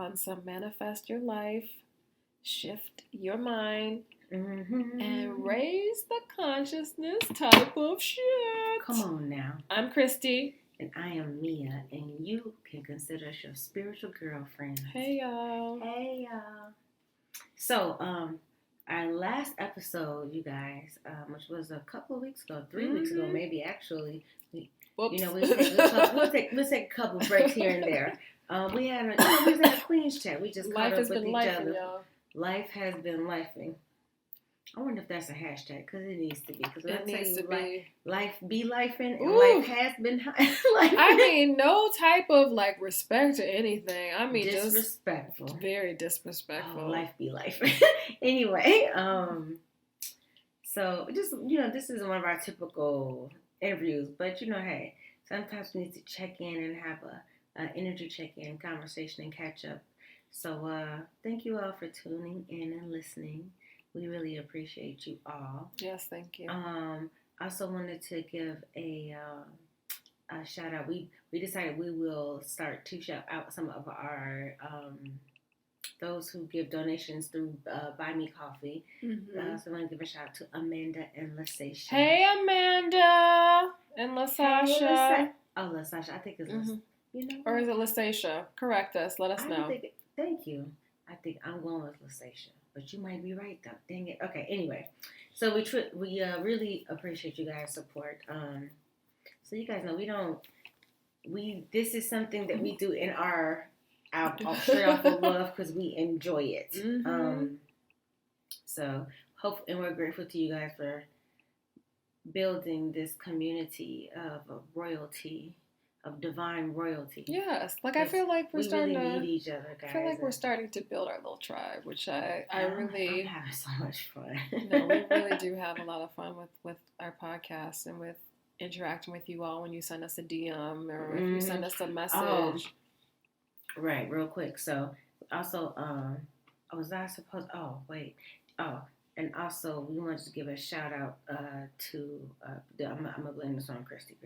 on some manifest your life, shift your mind, and raise the consciousness type of shit. Come on now. I'm Christy. And I am Mia, and you can consider us your spiritual girlfriend. Hey, y'all. Hey, y'all. So, our last episode, you guys, which was a couple of weeks ago, 3 weeks ago, maybe actually. Whoops. You know, we'll take a couple breaks here and there. We had a Queen's chat. We just caught up with each other. Y'all. Life has been lifing. I wonder if that's a hashtag, because it needs to be. Because it needs to be. Life be lifing, and life has been lifing. I mean, no type of like respect or anything. I mean, disrespectful. Just very disrespectful. Oh, life be lifing. Anyway, so just this is one of our typical interviews, but hey, sometimes we need to check in and have a energy check-in, conversation, and catch up. So thank you all for tuning in and listening. We really appreciate you all. Yes, thank you. Also wanted to give a shout out. We decided we will start to shout out some of our those who give donations through Buy Me Coffee. Mm-hmm. So I want to give a shout out to Amanda and LaSasha. Hey, Amanda and LaSasha. Hey, LaSasha. I think it's or is it LaSasha? Correct us. Let us know. Thank you. I think I'm going with LaSasha. But you might be right, though. Dang it. Okay, anyway. So we really appreciate you guys' support. So you guys know this is something that we do in our straight off of love because we enjoy it. Mm-hmm. So and we're grateful to you guys for building this community of royalty. Of divine royalty. Yes, like I feel like we're starting really need each other, guys. I feel like we're starting to build our little tribe, which I'm having so much fun. No, we really do have a lot of fun with our podcast and with interacting with you all when you send us a DM or if you send us a message. Right, real quick. So also, and also we wanted to give a shout out to I'm gonna blame this on Christy.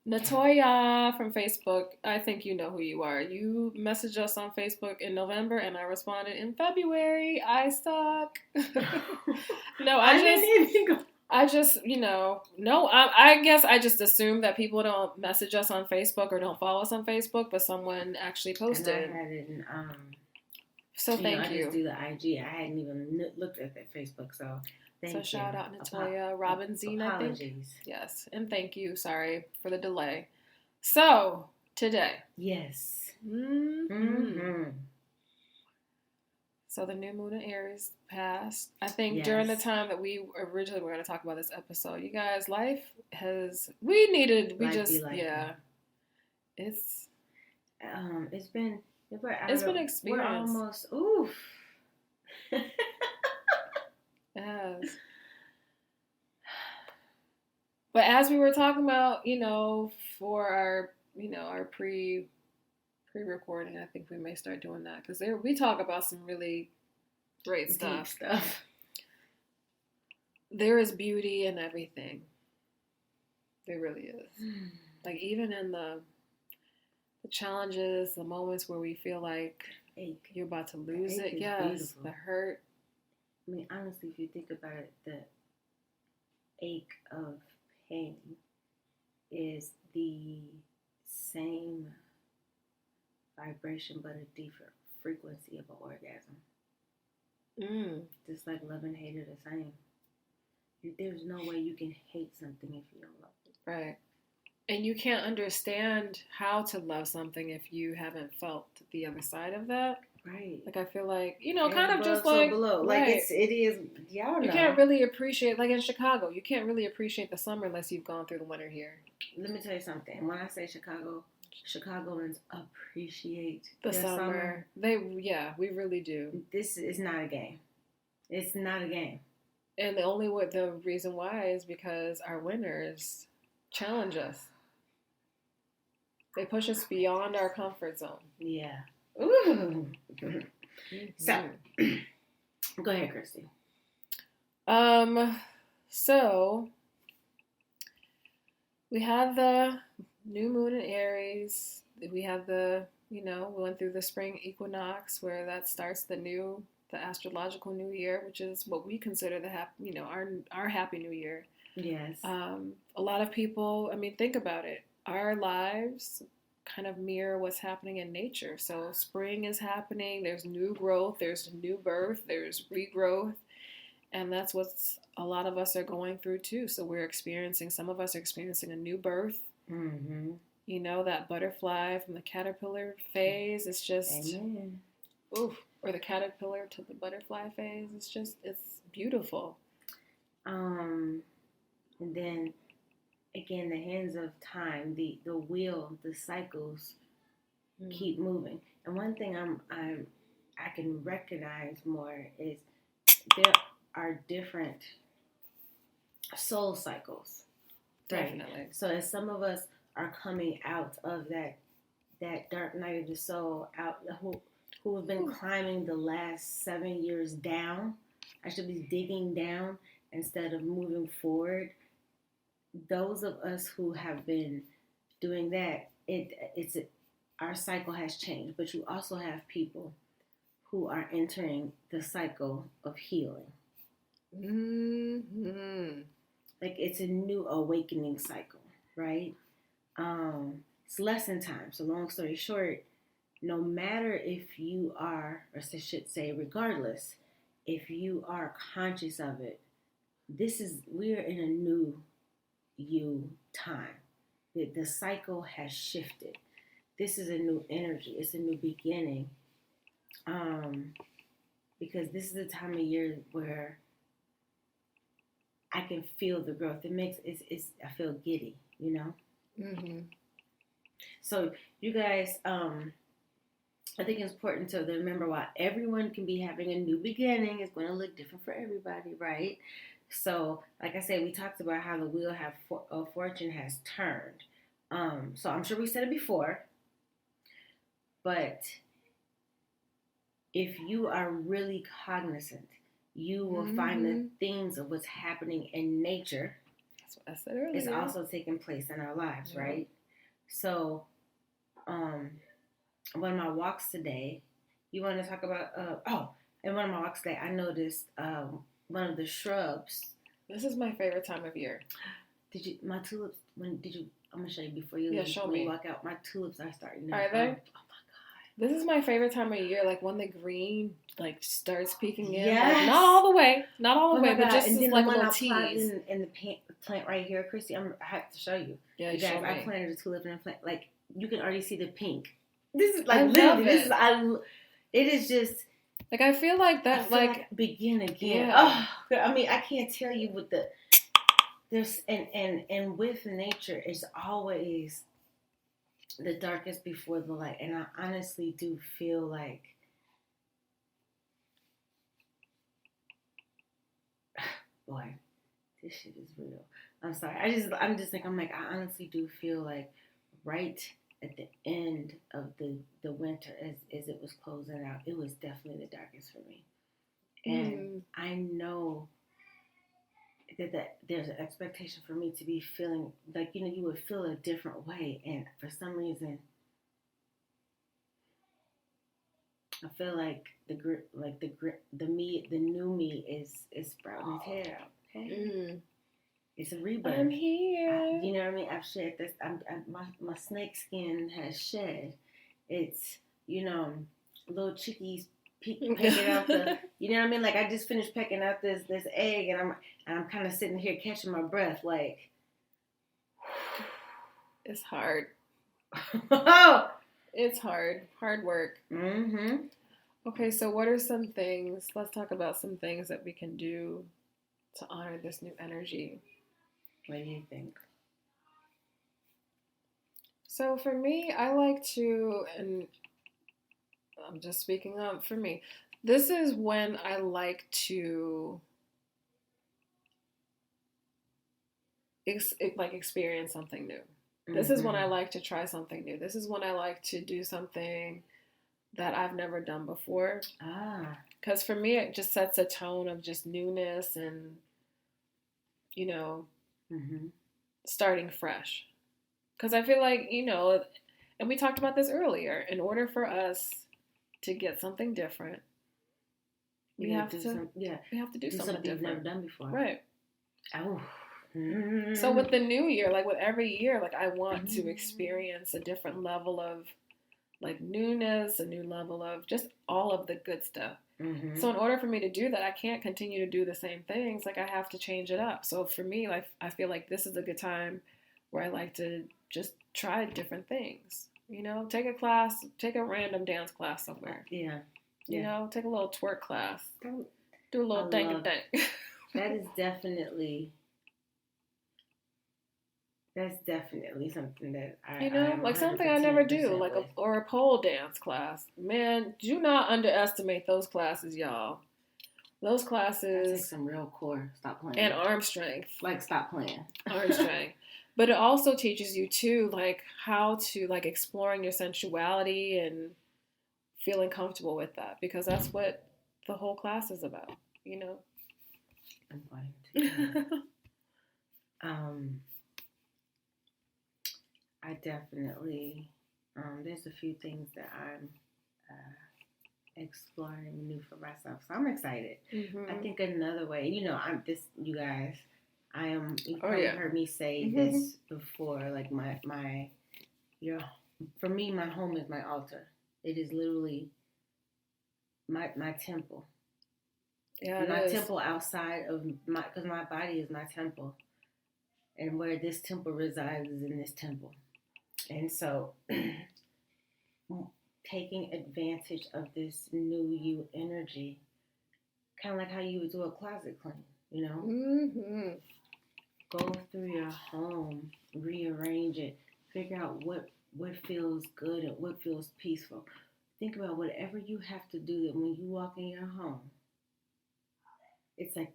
Natoya from Facebook. I think you know who you are. You messaged us on Facebook in November, and I responded in February. I suck. No, I guess I just assume that people don't message us on Facebook or don't follow us on Facebook, but someone actually posted. And I hadn't, so thank you. I just do the IG. I hadn't even looked at that Facebook, so thank you. So shout out Natoya, Robin Zine, I think. Yes, and thank you. Sorry for the delay. So, today. Yes. Mm-hmm. So the new moon in Aries passed. I think during the time that we originally were going to talk about this episode, you guys, It's been experience. We're almost, oof. Yes. But as we were talking about, for our, our pre-recording, I think we may start doing that because we talk about some really great stuff. There is beauty in everything. There really is. Like even in the challenges, the moments where we feel like you're about to lose it. Yes, beautiful. The hurt. I mean, honestly, if you think about it, the ache of pain is the same vibration but a different frequency of an orgasm. Just like love and hate are the same. There's no way you can hate something if you don't love it. Right. And you can't understand how to love something if you haven't felt the other side of that. Right. Like, I feel like, kind of just like... below. Right. Like, it is... Y'all know. You can't really appreciate... Like, in Chicago, you can't really appreciate the summer unless you've gone through the winter here. Let me tell you something. When I say Chicago, Chicagoans appreciate the summer. We really do. This is not a game. It's not a game. And the reason why is because our winters challenge us. They push us beyond our comfort zone. Yeah. Ooh. So, go ahead, Christy. So we have the new moon in Aries. We have the, We went through the spring equinox where that starts the astrological new year, which is what we consider our happy new year. Yes. A lot of people, think about it. Our lives kind of mirror what's happening in nature. So spring is happening, there's new growth, there's new birth, there's regrowth, and that's what a lot of us are going through too. So some of us are experiencing a new birth. Mm-hmm. That butterfly from the caterpillar phase, it's just, Amen. oof, or the caterpillar to the butterfly phase, it's beautiful. And then again, the hands of time, the wheel, the cycles keep moving. And one thing I can recognize more is there are different soul cycles. Right? Definitely. So as some of us are coming out of that dark night of the soul, who have been climbing the last 7 years down, I should be digging down instead of moving forward. Those of us who have been doing that, our cycle has changed. But you also have people who are entering the cycle of healing. Mm-hmm. Like it's a new awakening cycle, right? It's lesson time. So long story short, no matter if you are, or I should say regardless, if you are conscious of it, we're in a new you time. The cycle has shifted. This is a new energy. It's a new beginning. Because this is the time of year where I can feel the growth. I feel giddy, Mm-hmm. So you guys, I think it's important to remember while everyone can be having a new beginning, it's going to look different for everybody, right? So, like I said, we talked about how the wheel of fortune has turned. So I'm sure we said it before, but if you are really cognizant, you will find the things of what's happening in nature. That's what I said earlier. It's also taking place in our lives, right? So, one of my walks today, you want to talk about, in one of my walks today, I noticed one of the shrubs. This is my favorite time of year. My tulips, I'm going to show you before you leave. Show me. You walk out, my tulips are starting to Are they? Oh my God. This is my favorite time of year, like when the green starts peeking in. Yes. Like, not all the way, but just and then like the one a little I tease. in the plant right here, Christy, I have to show you. Yeah, you guys, show me. I planted a tulip in a plant, like you can already see the pink. This is like I literally, love it is just. Like I feel like that, begin again. Yeah. Oh, I can't tell you what there's and with nature, it's always the darkest before the light, and I honestly do feel like boy, this shit is real. I'm sorry. I honestly do feel like right at the end of the winter as it was closing out, it was definitely the darkest for me. And I know that there's an expectation for me to be feeling like, you would feel a different way. And for some reason, I feel like the new me is sprouting its hair out. Okay? It's a rebirth. I'm here. You know what I mean? I've shed this. My snake skin has shed. It's little chickies pecking out the. You know what I mean? Like I just finished pecking out this egg, and I'm kind of sitting here catching my breath. Like it's hard. It's hard work. Mm-hmm. Okay, so what are some things? Let's talk about some things that we can do to honor this new energy. What do you think? So for me, I like to, and I'm just speaking up for me, this is when I like to experience something new. This is when I like to try something new. This is when I like to do something that I've never done before. Because for me, it just sets a tone of just newness and, starting fresh. Because I feel like, And we talked about this earlier. In order for us to get something different, we have to do something you've never done before. Right. Oh. So with the new year, like with every year, like I want to experience a different level of like newness, a new level of just all of the good stuff. Mm-hmm. So in order for me to do that, I can't continue to do the same things. Like I have to change it up. So for me, like I feel like this is a good time where I like to just try different things. You know, take a class, take a random dance class somewhere. Yeah. You know, take a little twerk class. Do a little dang. That is definitely. That's definitely something that like something I never do, like or a pole dance class. Man, do not underestimate those classes, y'all. Those classes. That takes some real core. Stop playing. And arm strength. Like, stop playing. Arm strength. But it also teaches you too, like how to like exploring your sensuality and feeling comfortable with that, because that's what the whole class is about. You know. I'm fine too. I definitely, there's a few things that I'm exploring new for myself. So I'm excited. Mm-hmm. I think another way, you've probably heard me say this before, like for me, my home is my altar. It is literally my temple. Yeah, my temple outside of because my body is my temple. And where this temple resides is in this temple. And so, taking advantage of this new you energy, kind of like how you would do a closet clean, you know? Mm-hmm. Go through your home, rearrange it, figure out what feels good and what feels peaceful. Think about whatever you have to do that when you walk in your home, it's like...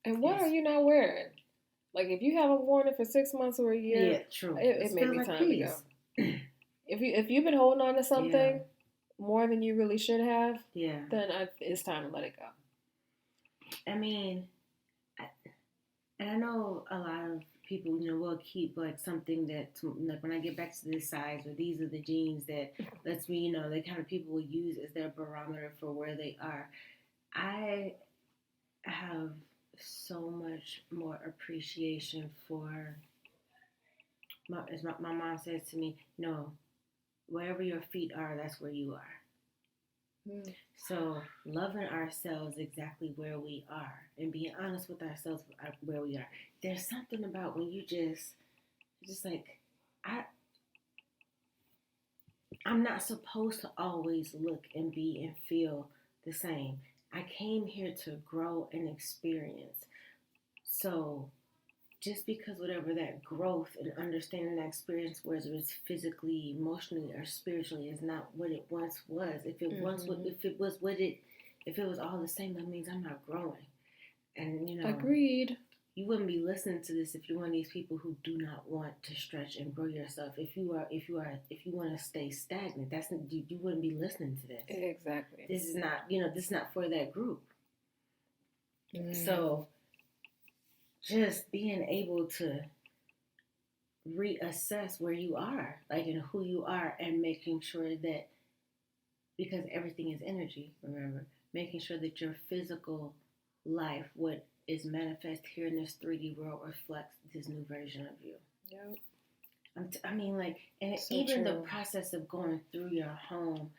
And what are you not wearing? Like, if you haven't worn it for 6 months or a year, yeah, true. It may be time to go. If you've been holding on to something more than you really should have, then it's time to let it go. I mean, I know a lot of people, will keep like something that, like when I get back to this size, or these are the jeans that lets me, the kind of people will use as their barometer for where they are. I have so much more appreciation for, as my mom says to me, wherever your feet are, that's where you are. So loving ourselves exactly where we are and being honest with ourselves where we are. There's something about when you just like, I'm not supposed to always look and be and feel the same. I came here to grow and experience. So just because whatever that growth and understanding that experience, whether it's physically, emotionally, or spiritually, is not what it once was. If it was all the same, that means I'm not growing. And agreed. You wouldn't be listening to this if you're one of these people who do not want to stretch and grow yourself. If you want to stay stagnant, you wouldn't be listening to this. Exactly. This is not for that group. So just being able to reassess where you are, like, and who you are, and making sure that, because everything is energy, remember, making sure that your physical life, what is manifest here in this 3D world, reflects this new version of you. Yep. And so even the process of going through your home,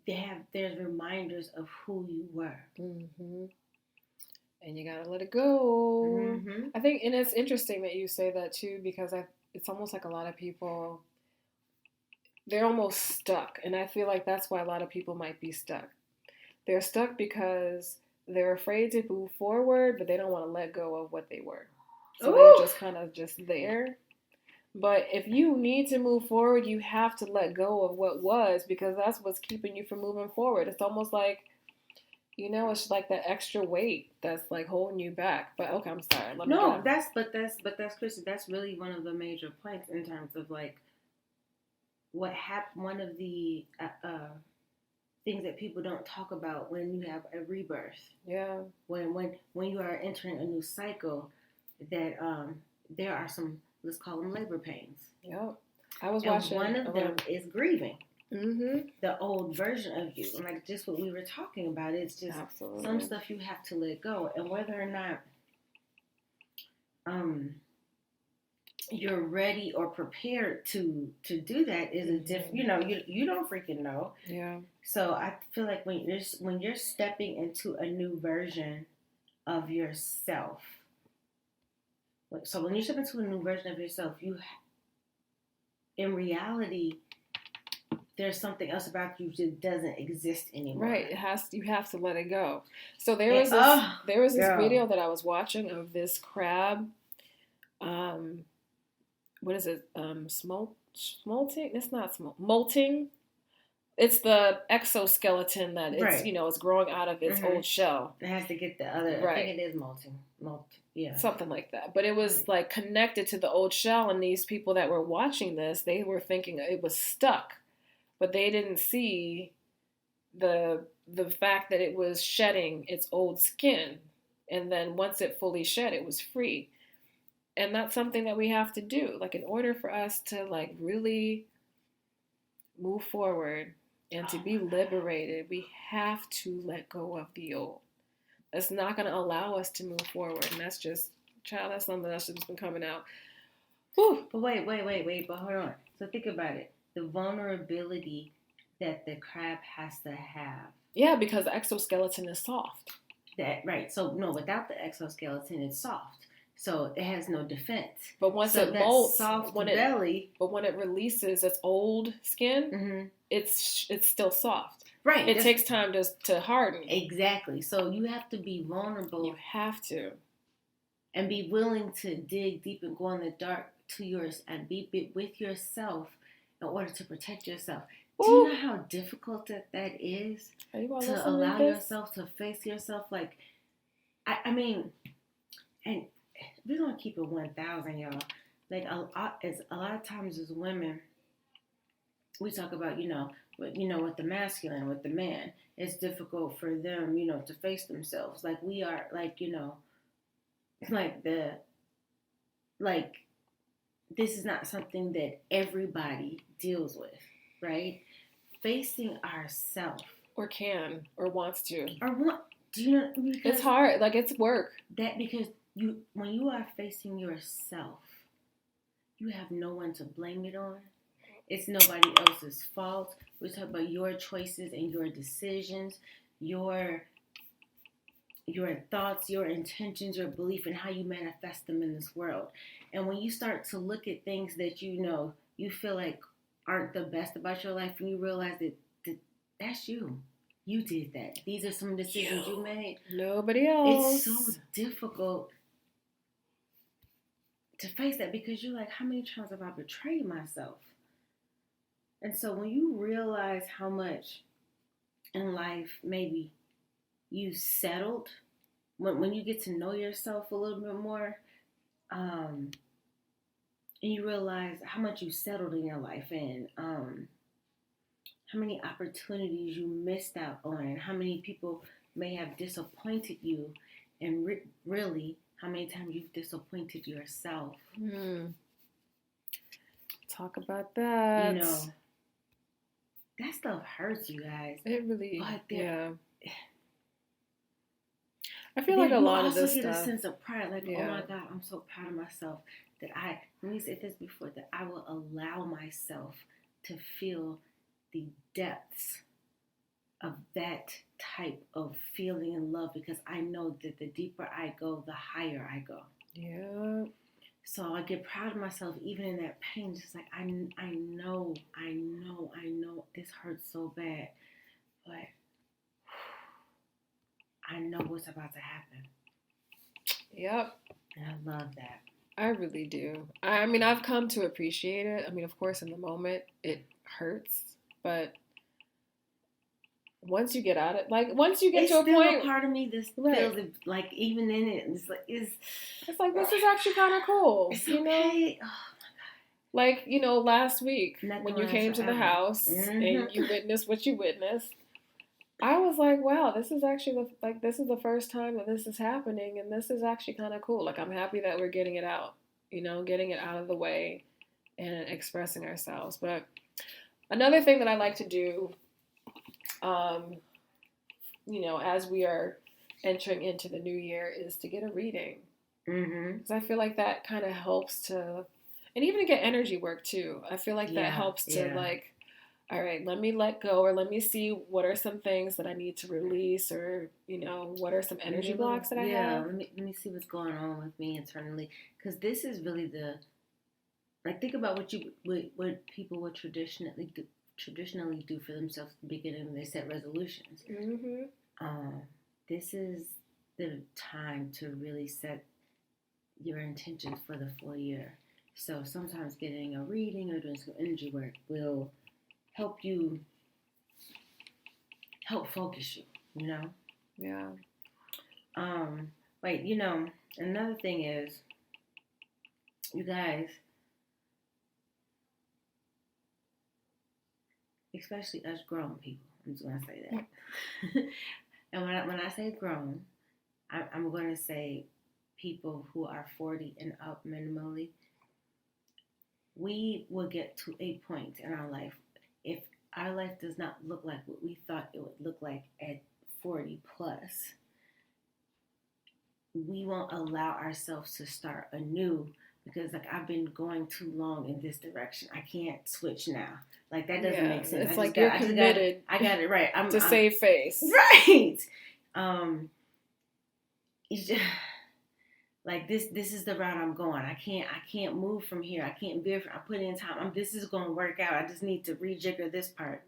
there's reminders of who you were. Mm-hmm. And you gotta let it go. Mm-hmm. I think, and it's interesting that you say that too, because it's almost like a lot of people, they're almost stuck. And I feel like that's why a lot of people might be stuck. They're stuck because they're afraid to move forward, but they don't want to let go of what they were. So they're just kind of just there. But if you need to move forward, you have to let go of what was, because that's what's keeping you from moving forward. It's almost like, it's like that extra weight that's like holding you back. But okay, I'm sorry. That's Chrissy. That's really one of the major points in terms of like what happened. One of the things that people don't talk about when you have a rebirth. Yeah. When you are entering a new cycle, that there are some let's call them labor pains. Yep. I was and watching. One of them is grieving. Mm-hmm. The old version of you. And like just what we were talking about. It's just Absolutely. some stuff you have to let go. And whether or not you're ready or prepared to do that is a different, you don't freaking know. Yeah. So I feel like when you're stepping into a new version of yourself, so when you step into a new version of yourself, in reality, there's something else about you that doesn't exist anymore. Right. You have to let it go. So there was this video that I was watching of this crab. What is it? Smolting? It's not molting. It's the exoskeleton that it's it's growing out of its old shell. It has to get the other. Right. I think it is molting. Yeah. Something like that. But it was like connected to the old shell, and these people that were watching this, they were thinking it was stuck, but they didn't see the fact that it was shedding its old skin, and then once it fully shed, it was free. And that's something that we have to do. Like in order for us to like really move forward and to be liberated, we have to let go of the old. That's not going to allow us to move forward. And that's just, child, that's something that's just been coming out. Whew. But wait, but hold on. So think about it. The vulnerability that the crab has to have. Yeah, because the exoskeleton is soft. Right. So no, without the exoskeleton, it's soft. So it has no defense. But once it molts, when it releases its old skin, it's still soft. Right. It takes time to harden. Exactly. So you have to be vulnerable. You have to. And be willing to dig deep and go in the dark to yours and be with yourself in order to protect yourself. Ooh. Do you know how difficult that is? To allow yourself to face yourself? Like, I mean, and we're going to keep it 1,000, y'all. Like, a lot of times as women, we talk about, with the masculine, with the man, it's difficult for them, to face themselves. Like, we are, this is not something that everybody deals with, right? Facing ourselves. Or can, or wants to. Do you know? It's hard. Like, it's work. Because when you are facing yourself, you have no one to blame it on. It's nobody else's fault. We talk about your choices and your decisions, your thoughts, your intentions, your belief, and how you manifest them in this world. And when you start to look at things that you feel like aren't the best about your life, and you realize that that's you. You did that. These are some decisions you made. Nobody else. It's so difficult to face that because you're like, how many times have I betrayed myself? And so when you realize how much in life maybe you settled, when you get to know yourself a little bit more, and you realize how much you settled in your life and how many opportunities you missed out on, and how many people may have disappointed you, and really how many times you've disappointed yourself. Talk about that. That stuff hurts, you guys. It really, yeah. I feel like a lot of this stuff. You also get a sense of pride, like, oh my God, I'm so proud of myself that let me say this before, that I will allow myself to feel the depths of that type of feeling and love, because I know that the deeper I go, the higher I go. Yeah. So I get proud of myself even in that pain. Just like I know this hurts so bad, but I know what's about to happen. Yep. And I love that. I really do. I mean, I've come to appreciate it. I mean, of course, in the moment, it hurts. But once you get out of it, like, once you get to a point... It's still a part of me that feels like, even in it, it's like, this is actually kind of cool. It's okay. Oh, my God. Like, last week, when you came to the house and you witnessed what you witnessed, I was like, wow, this is actually, this is the first time that this is happening, and this is actually kind of cool. Like, I'm happy that we're getting it out. getting it out of the way and expressing ourselves. But another thing that I like to do, as we are entering into the new year, is to get a reading. Because I feel like that kind of helps to, and even to get energy work too. I feel like that helps to like, all right, let me let go, or let me see what are some things that I need to release, or what are some energy blocks that I have. Let me see what's going on with me internally, because this is really think about what people would traditionally do for themselves at the beginning when they set resolutions. This is the time to really set your intentions for the full year. So sometimes getting a reading or doing some energy work will help focus you. Yeah. Another thing is, you guys, especially us grown people, I'm just gonna say that. And when I say grown, I'm gonna say people who are 40 and up minimally. We will get to a point in our life, if our life does not look like what we thought it would look like at 40 plus, we won't allow ourselves to start anew, because I've been going too long in this direction. I can't switch now. That doesn't make sense. It's you're committed. I got it right. I'm save face. Right. This is the route I'm going. I can't move from here. I can't veer. I put in time. This is going to work out. I just need to rejigger this part.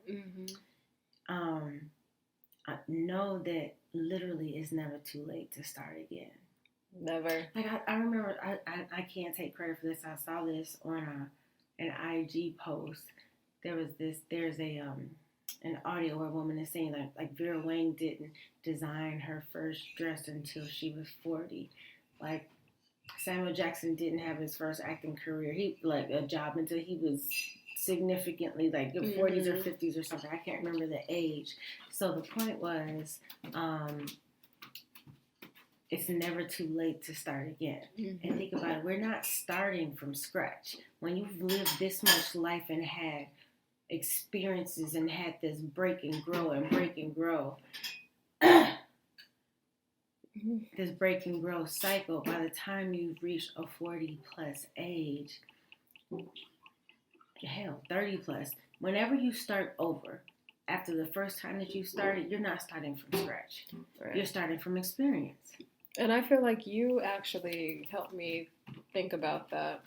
I know that literally it's never too late to start again. Never. I remember. I can't take credit for this. I saw this on an IG post. There's an audio where a woman is saying like Vera Wang didn't design her first dress until she was 40. Like Samuel Jackson didn't have his first acting career, a job, until he was significantly in 40s or 50s or something. I can't remember the age. So the point was, it's never too late to start again. And think about it, we're not starting from scratch. When you've lived this much life and had experiences and had this break and grow, this break and grow cycle, by the time you've reached a 40 plus age, hell, 30 plus, whenever you start over, after the first time that you started, you're not starting from scratch. Right. You're starting from experience. And I feel like you actually helped me think about that,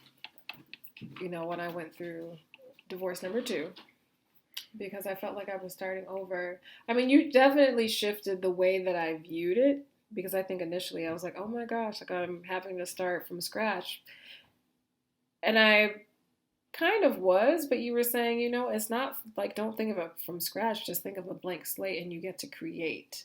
when I went through divorce number 2. Because I felt like I was starting over. I mean, you definitely shifted the way that I viewed it. Because I think initially I was like, oh my gosh, I'm having to start from scratch. And I kind of was, but you were saying, it's not don't think of it from scratch. Just think of a blank slate and you get to create.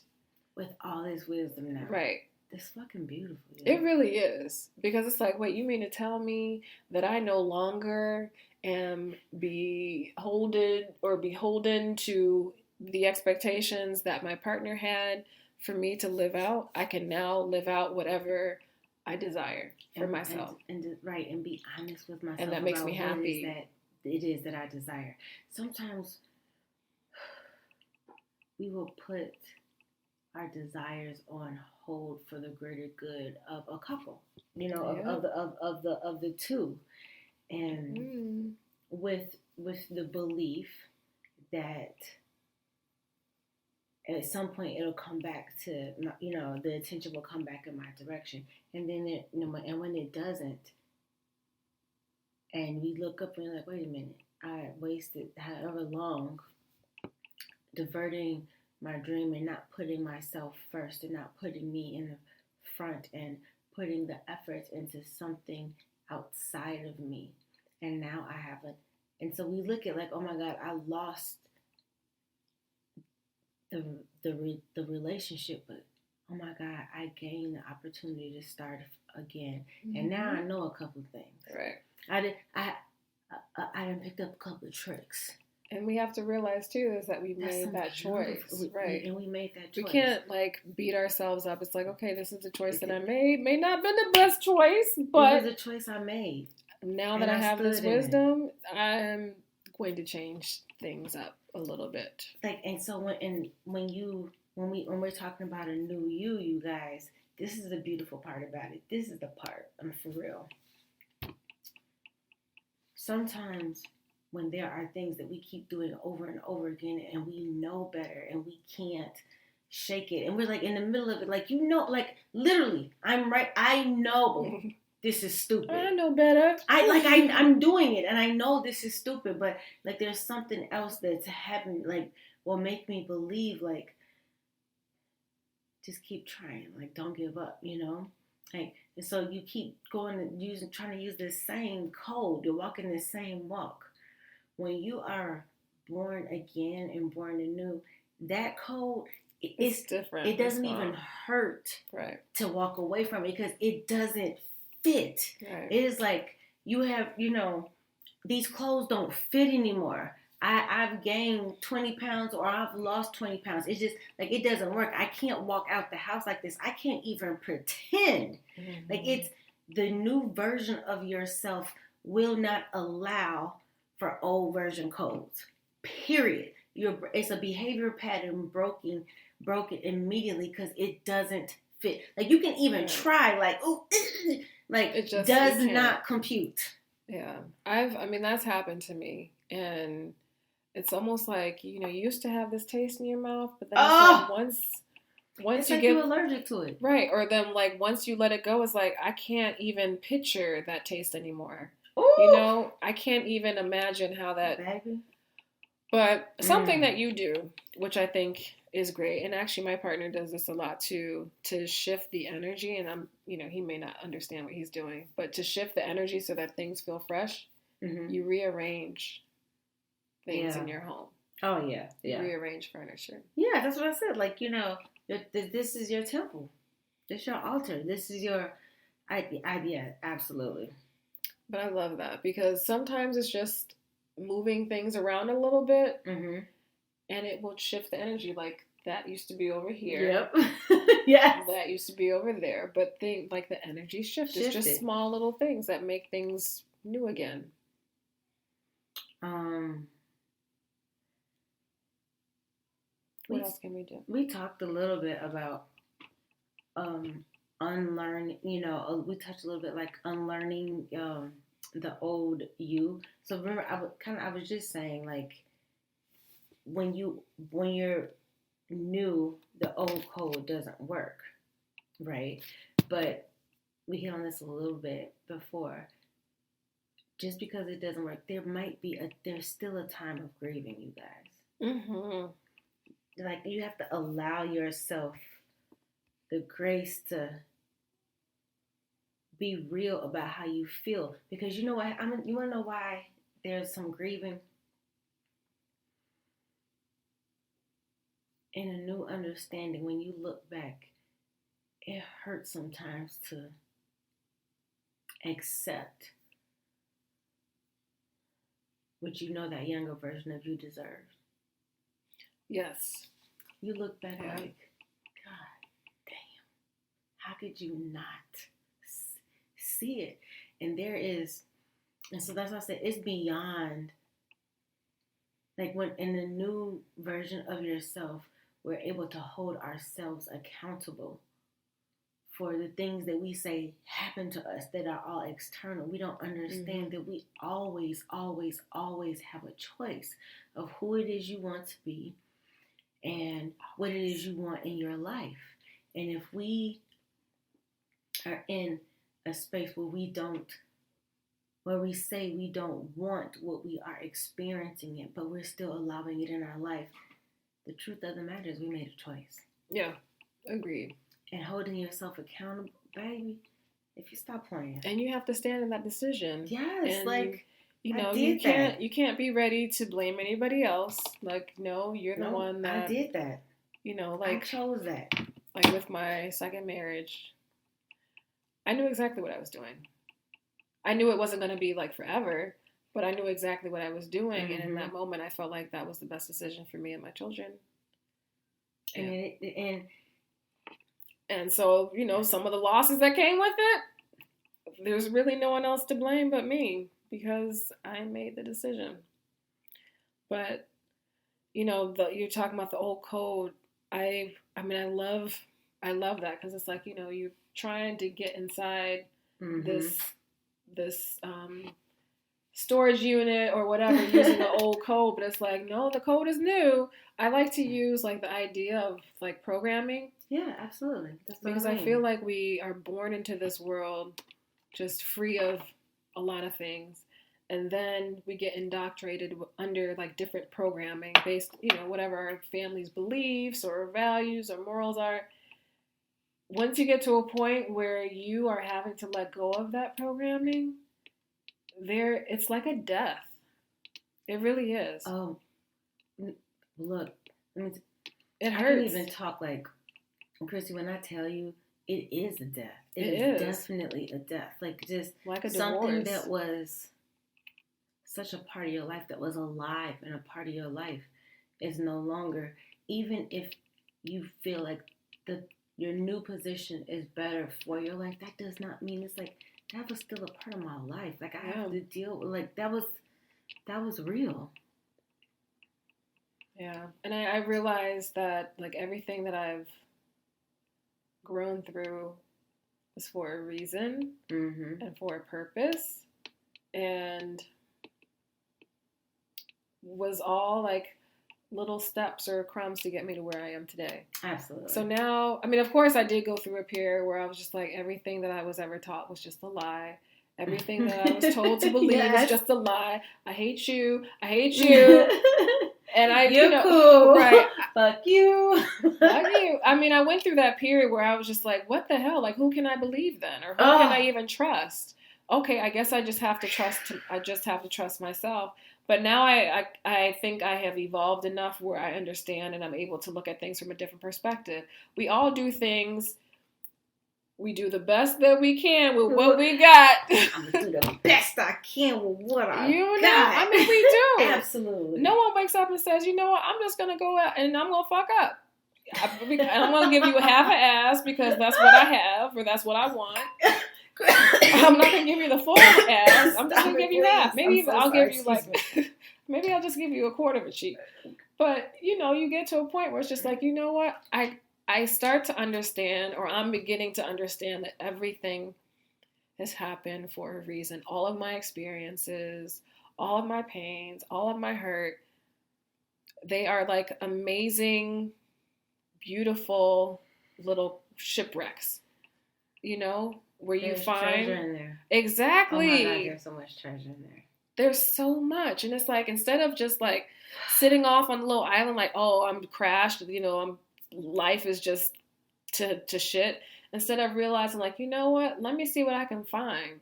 With all this wisdom now. Right. It's fucking beautiful. Yeah. It really is. Because it's wait, you mean to tell me that I no longer am beholden to the expectations that my partner had for me to live out? I can now live out whatever I desire for myself. And be honest with myself. And that makes me happy. It is that I desire. Sometimes we will put our desires on hold for the greater good of a couple, of the two, and with the belief that at some point it'll come back to, the attention will come back in my direction, and then and when it doesn't, and we look up and we're like, wait a minute, I wasted however long diverting my dream and not putting myself first and not putting me in the front and putting the efforts into something outside of me. And now I have and so we look at oh my God, I lost the relationship, but oh my God, I gained the opportunity to start again. And now I know a couple of things. Right. I done picked up a couple of tricks. And we have to realize too is that we made that choice, right? And we made that choice. We can't like beat ourselves up. It's like, okay, this is the choice that I made. May not have been the best choice, but it was a choice I made. Now that I have this wisdom, I'm going to change things up a little bit. Like, and so when we're talking about a new you guys, this is the beautiful part about it. This is the part, I'm for real. Sometimes when there are things that we keep doing over and over again and we know better and we can't shake it and we're like in the middle of it, like, like literally, I'm right, I know this is stupid. I know better. I'm doing it and I know this is stupid, but like there's something else that's happening, like will make me believe, like, just keep trying, like don't give up, Like, and so you keep going and trying to use this same code. You're walking this same walk. When you are born again and born anew, that code it's different. It doesn't even hurt to walk away from it because it doesn't fit. Right. It is like you have, these clothes don't fit anymore. I've gained 20 pounds or I've lost 20 pounds. It's just like it doesn't work. I can't walk out the house like this. I can't even pretend. Mm-hmm. Like it's the new version of yourself will not allow for old version codes. Period. It's a behavior pattern broken immediately because it doesn't fit. Like you can even try, like, ooh, like it just does not compute. Yeah, that's happened to me, and it's almost like you used to have this taste in your mouth, but then it's like once you get allergic to it, right? Or then like once you let it go, it's like I can't even picture that taste anymore. Ooh. I can't even imagine how that. Baby. But something that you do, which I think is great, and actually my partner does this a lot too, to shift the energy, and he may not understand what he's doing, but to shift the energy so that things feel fresh, you rearrange things in your home. Oh, yeah. You rearrange furniture. Yeah, that's what I said. Like, this is your temple. This is your altar. This is your idea. Absolutely. But I love that because sometimes it's just moving things around a little bit, and it will shift the energy. Like that used to be over here. Yep. Yes. That used to be over there. But like the energy shift. It's just small little things that make things new again. What else can we do? We talked a little bit about unlearn. We touched a little bit like unlearning the old you. So remember, I was just saying, like, when you're new, the old code doesn't work, right? But we hit on this a little bit before. Just because it doesn't work, there's still a time of grieving, you guys. Mm-hmm. Like, you have to allow yourself the grace to be real about how you feel. Because you know what? You want to know why there's some grieving? In a new understanding, when you look back, it hurts sometimes to accept what you know that younger version of you deserves. Yes. You look back like, God damn, how could you not see it? And so that's why I said it's beyond, like when in the new version of yourself, we're able to hold ourselves accountable for the things that we say happen to us that are all external. We don't understand that we always, always, always have a choice of who it is you want to be and what it is you want in your life. And if we are in a space where we say we don't want what we are experiencing it, but we're still allowing it in our life, the truth of the matter is we made a choice. Yeah, agreed. And holding yourself accountable, baby, if you stop playing. And you have to stand in that decision. Yes, and like, you can't be ready to blame anybody else. Like, no, you're the one that... I did that. I chose that. Like with my second marriage, I knew exactly what I was doing. I knew it wasn't going to be like forever, But I knew exactly what I was doing, mm-hmm. and in that moment, I felt like that was the best decision for me and my children. Yeah. And so, some of the losses that came with it, there's really no one else to blame but me because I made the decision. But, you're talking about the old code. I love that because it's like, you're trying to get inside mm-hmm. this storage unit or whatever using the old code, but it's like, no, the code is new. I like to use like the idea of like programming. Yeah, absolutely. That's because I feel like we are born into this world just free of a lot of things. And then we get indoctrinated under like different programming based, whatever our family's beliefs or values or morals are. Once you get to a point where you are having to let go of that programming, it's like a death. It really is. Oh, look, it hurts. I can't even talk like, Chrissy, when I tell you, it is a death. It is definitely a death. Like just like a something that was such a part of your life, that was alive and a part of your life, is no longer. Even if you feel like your new position is better for your life, that does not mean it's like, that was still a part of my life. Like I have to deal with, like that was real. Yeah. And I realized that like everything that I've grown through is for a reason mm-hmm. and for a purpose, and was all like little steps or crumbs to get me to where I am today. Absolutely. So now, of course I did go through a period where I was just like, everything that I was ever taught was just a lie. Everything that I was told to believe is just a lie. I hate you. And you're cool. Right. Fuck you. Fuck you. I went through that period where I was just like, what the hell? Like, who can I believe then? Or who can I even trust? Okay, I guess I just have to trust myself. But now I think I have evolved enough where I understand and I'm able to look at things from a different perspective. We all do things. We do the best that we can with what we got. I'm going to do the best I can with what I got. We do. Absolutely. No one wakes up and says, you know what, I'm just going to go out and I'm going to fuck up. I'm going to give you a half an ass because that's what I have or that's what I want. I'm not going to give you the full ass. I'm just going to give you half. Maybe maybe I'll just give you a quarter of a cheek. But, you get to a point where it's just like, you know what? I start to understand, or I'm beginning to understand, that everything has happened for a reason. All of my experiences, all of my pains, all of my hurt, they are like amazing, beautiful little shipwrecks, where there's you find treasure in there. Exactly. Oh my God, there's so much treasure in there. There's so much. And it's like, instead of just like sitting off on a little island like, oh, I'm crashed, life is just to shit, instead of realizing like, you know what, let me see what I can find.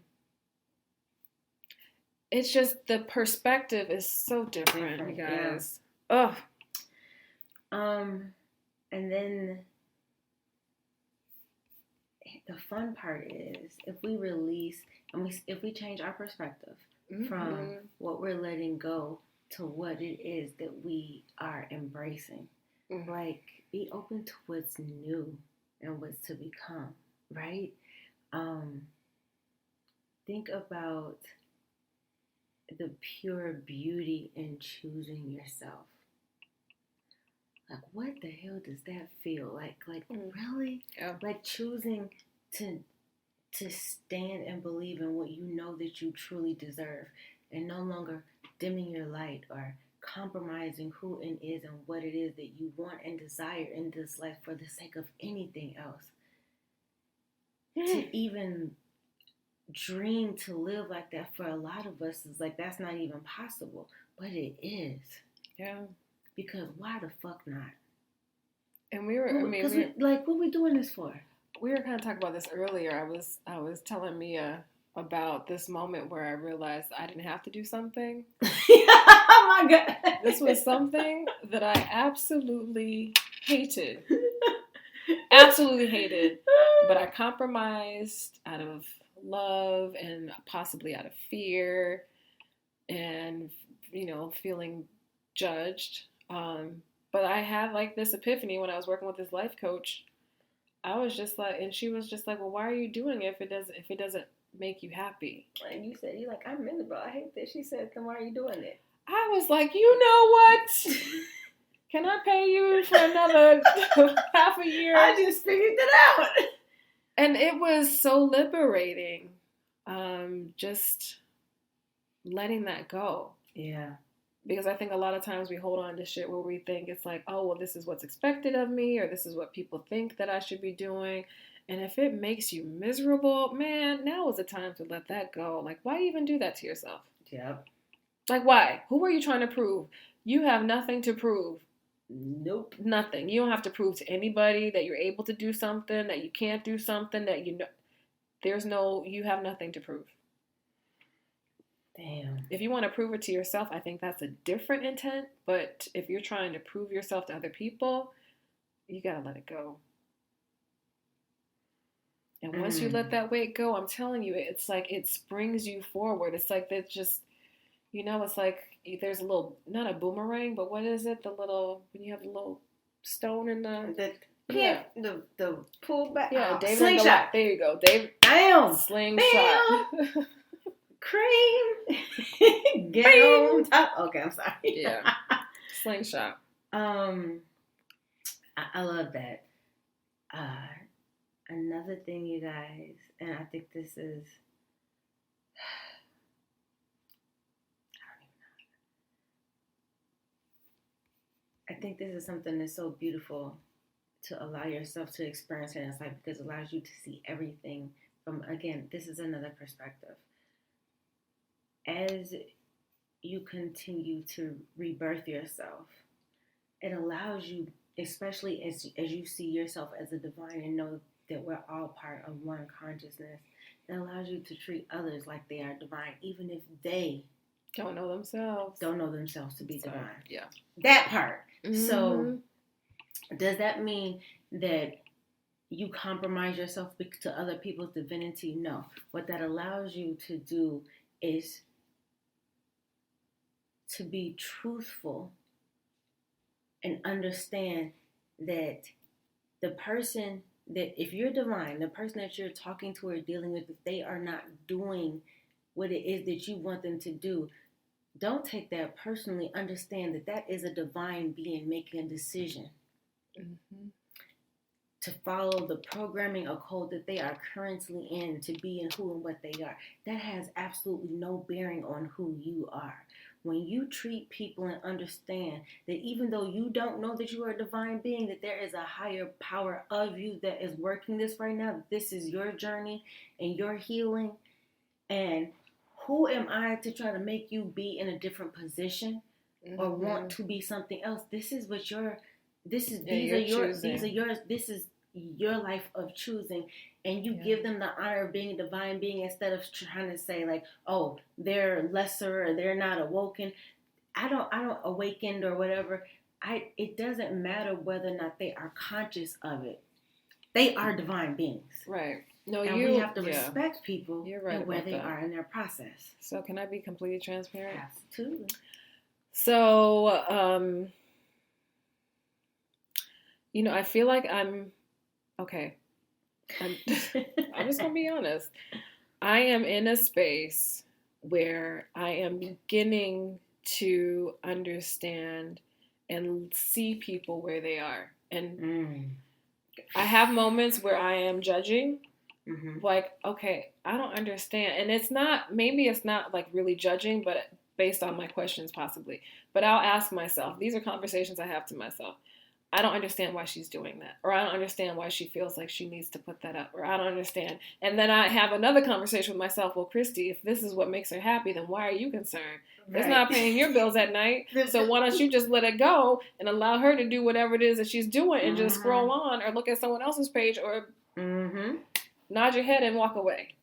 It's just the perspective is so different, you guys. Yeah. And then the fun part is if we release and if we change our perspective mm-hmm. from what we're letting go to what it is that we are embracing. Mm-hmm. Like, be open to what's new and what's to become, right? Think about the pure beauty in choosing yourself. Like, what the hell does that feel like? Like, really? Yeah. Like, choosing to stand and believe in what you know that you truly deserve, and no longer dimming your light or compromising who it is and what it is that you want and desire in this life for the sake of anything else. To even dream to live like that for a lot of us is like, that's not even possible, but it is. Yeah. Because why the fuck not? And we were, what we doing this for? We were kind of talking about this earlier. I was telling Mia about this moment where I realized I didn't have to do something. Oh my God. This was something that I absolutely hated. Absolutely hated. But I compromised out of love and possibly out of fear. and, feeling judged. But I had like this epiphany when I was working with this life coach. I was just like, and she was just like, well, why are you doing it if it doesn't make you happy? And you said, you're like, I'm miserable. I hate this. She said, then why are you doing it? I was like, you know what? Can I pay you for another half a year? I just figured that out. And it was so liberating. Just letting that go. Yeah. Because I think a lot of times we hold on to shit where we think it's like, oh, well, this is what's expected of me, or this is what people think that I should be doing. And if it makes you miserable, man, now is the time to let that go. Like, why even do that to yourself? Yep. Like, why? Who are you trying to prove? You have nothing to prove. Nope. Nothing. You don't have to prove to anybody that you're able to do something, that you can't do something, that you have nothing to prove. Damn. If you want to prove it to yourself, I think that's a different intent. But if you're trying to prove yourself to other people, you got to let it go. And once you let that weight go, I'm telling you, it's like it springs you forward. It's like that just, it's like there's a little, not a boomerang, but what is it? When you have the little stone in the pull back. Yeah, slingshot. There you go. Damn. Slingshot. Damn. Cream. Get on top. Okay, I'm sorry. Yeah. Slingshot. I love that. Another thing, you guys, and I think this is, I think this is something that's so beautiful to allow yourself to experience in this life, because it allows you to see everything from, again, this is another perspective. As you continue to rebirth yourself, it allows you, especially as you see yourself as a divine and know that we're all part of one consciousness, it allows you to treat others like they are divine, even if they don't know themselves to be divine. Yeah. That part. Mm-hmm. So does that mean that you compromise yourself to other people's divinity? No. What that allows you to do is to be truthful and understand that the person that, if you're divine, the person that you're talking to or dealing with, if they are not doing what it is that you want them to do, don't take that personally. Understand that that is a divine being making a decision to follow the programming or code that they are currently in, to be in who and what they are. That has absolutely no bearing on who you are. When you treat people and understand that even though you don't know that you are a divine being, that there is a higher power of you that is working this right now, this is your journey and your healing, and who am I to try to make you be in a different position or want to be something else? This is what these are yours. This is your life of choosing, and you give them the honor of being a divine being instead of trying to say like, oh, they're lesser or they're not awoken. I don't awakened or whatever. It doesn't matter whether or not they are conscious of it. They are divine beings. Right. No, and we have to respect people and where they are in their process. So can I be completely transparent? Absolutely. So, I feel like I'm just going to be honest. I am in a space where I am beginning to understand and see people where they are. And I have moments where I am judging. Like, okay, I don't understand. And maybe it's not like really judging, but based on my questions possibly. But I'll ask myself, these are conversations I have to myself. I don't understand why she's doing that. Or I don't understand why she feels like she needs to put that up. Or I don't understand. And then I have another conversation with myself. Well, Christy, if this is what makes her happy, then why are you concerned? Right. It's not paying your bills at night. So why don't you just let it go and allow her to do whatever it is that she's doing and just scroll on or look at someone else's page or nod your head and walk away.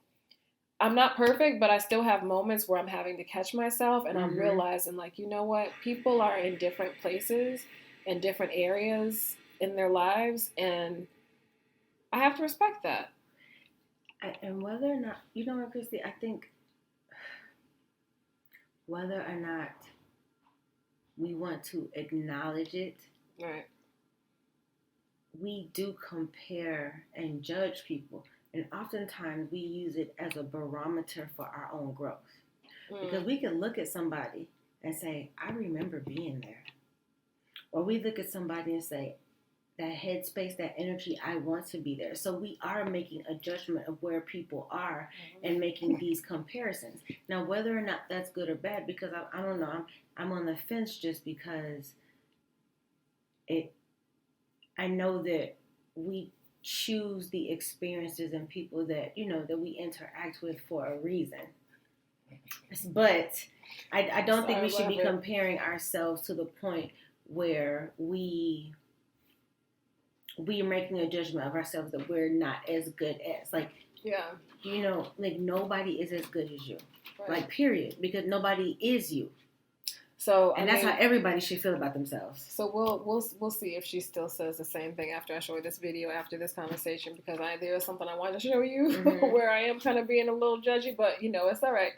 I'm not perfect, but I still have moments where I'm having to catch myself and I'm realizing, like, you know what? People are in different places and different areas in their lives, and I have to respect that. And whether or not, you know what, Christy, I think whether or not we want to acknowledge it, Right. we do compare and judge people. And oftentimes we use it as a barometer for our own growth. Because we can look at somebody and say, I remember being there. Or we look at somebody and say, that headspace, that energy, I want to be there. So we are making a judgment of where people are and making these comparisons. Now, whether or not that's good or bad, because I don't know, I'm on the fence just because I know that we choose the experiences and people that, that we interact with for a reason. But I don't think we should be comparing ourselves to the point where we're making a judgment of ourselves that we're not as good as. Like, like nobody is as good as you. Right. Like, period. Because nobody is you. So, and that's how everybody should feel about themselves. So we'll see if she still says the same thing after I show her this video, after this conversation, because there is something I want to show you where I am kind of being a little judgy, but it's all right.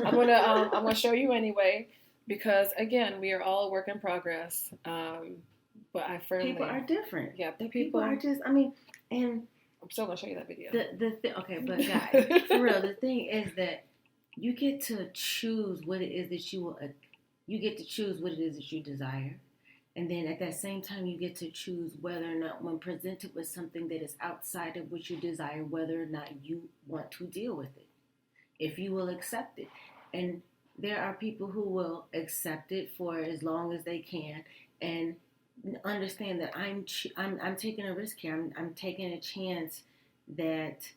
I'm gonna show you anyway, because again, we are all a work in progress. But I firmly people are different. Yeah, people are just. And I'm still gonna show you that video. Okay, but guys, for real, the thing is that you get to choose what it is that you will. You get to choose what it is that you desire. And then at that same time, you get to choose whether or not, when presented with something that is outside of what you desire, whether or not you want to deal with it. If you will accept it. And there are people who will accept it for as long as they can and understand that I'm taking a risk here. I'm taking a chance that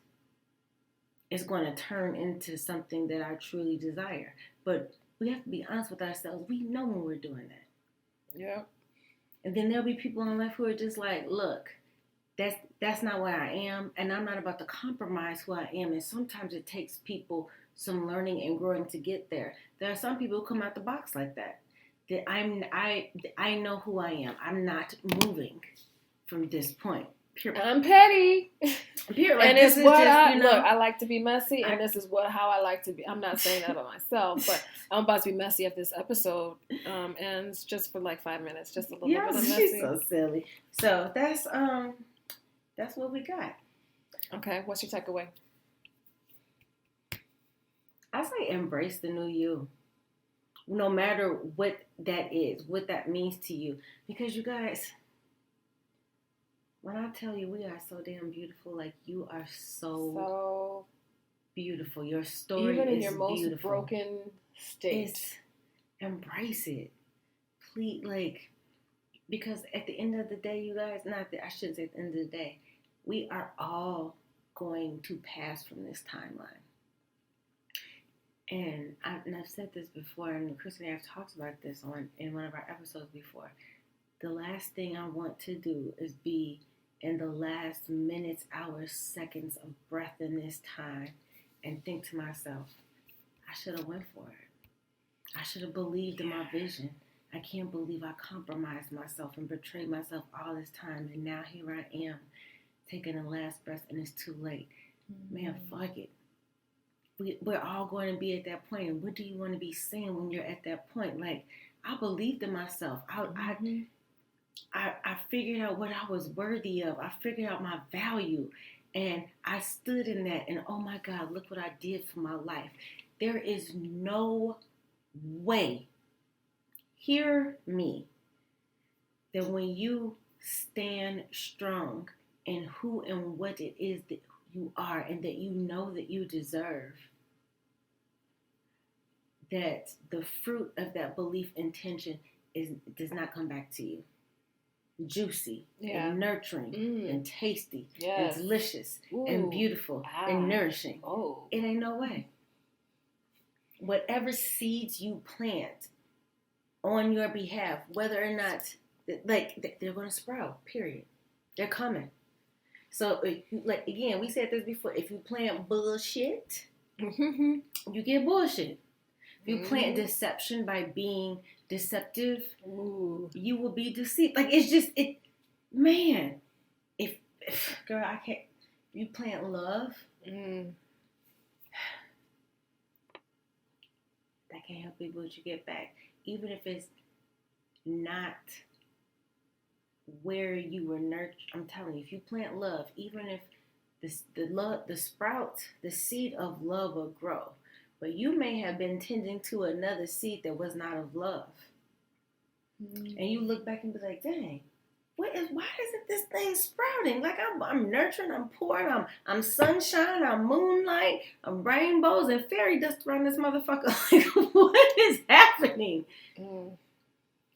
is going to turn into something that I truly desire. But we have to be honest with ourselves. We know when we're doing that. Yeah. And then there'll be people in life who are just like, look, that's not where I am, and I'm not about to compromise who I am. And sometimes it takes people some learning and growing to get there. There are some people who come out the box like that. That I know who I am. I'm not moving from this point. Period. I'm petty. Period. And it's what look, I like to be messy, and this is how I like to be. I'm not saying that about myself, but I'm about to be messy if this episode ends just for like 5 minutes, just a little bit of messy. She's so silly. So that's what we got. Okay, what's your takeaway? I say embrace the new you. No matter what that is, what that means to you. Because you guys, when I tell you we are so damn beautiful, like you are so beautiful. Your story even in is your most beautiful. Broken state. Embrace it. Please, because at the end of the day, you guys, I shouldn't say at the end of the day, we are all going to pass from this timeline. And I've said this before, and Chris and I have talked about this in one of our episodes before. The last thing I want to do is be in the last minutes, hours, seconds of breath in this time and think to myself, I should have went for it. I should have believed in my vision. I can't believe I compromised myself and betrayed myself all this time, and now here I am taking the last breath and it's too late. Man, fuck it. We're all going to be at that point. And what do you want to be saying when you're at that point? Like, I believed in myself. I figured out what I was worthy of. I figured out my value. And I stood in that. And oh my God, look what I did for my life. There is no way, hear me, that when you stand strong in who and what it is that you are and that you know that you deserve, that the fruit of that belief intention does not come back to you juicy and nurturing and tasty and delicious and beautiful and nourishing. It ain't no way. Whatever seeds you plant on your behalf, whether or not, they're going to sprout, period. They're coming. So, again, we said this before. If you plant bullshit, you get bullshit. If you plant deception by being deceptive, you will be deceived. It's just, man. If girl, I can't. You plant love. that can help you build you get back. Even if it's not where you were nurtured. I'm telling you, if you plant love, even if the sprout, the seed of love will grow. But you may have been tending to another seed that was not of love. And you look back and be like, dang, why isn't this thing sprouting? Like I'm nurturing, I'm pouring, I'm sunshine, I'm moonlight, I'm rainbows and fairy dust around this motherfucker. Like, what is happening? And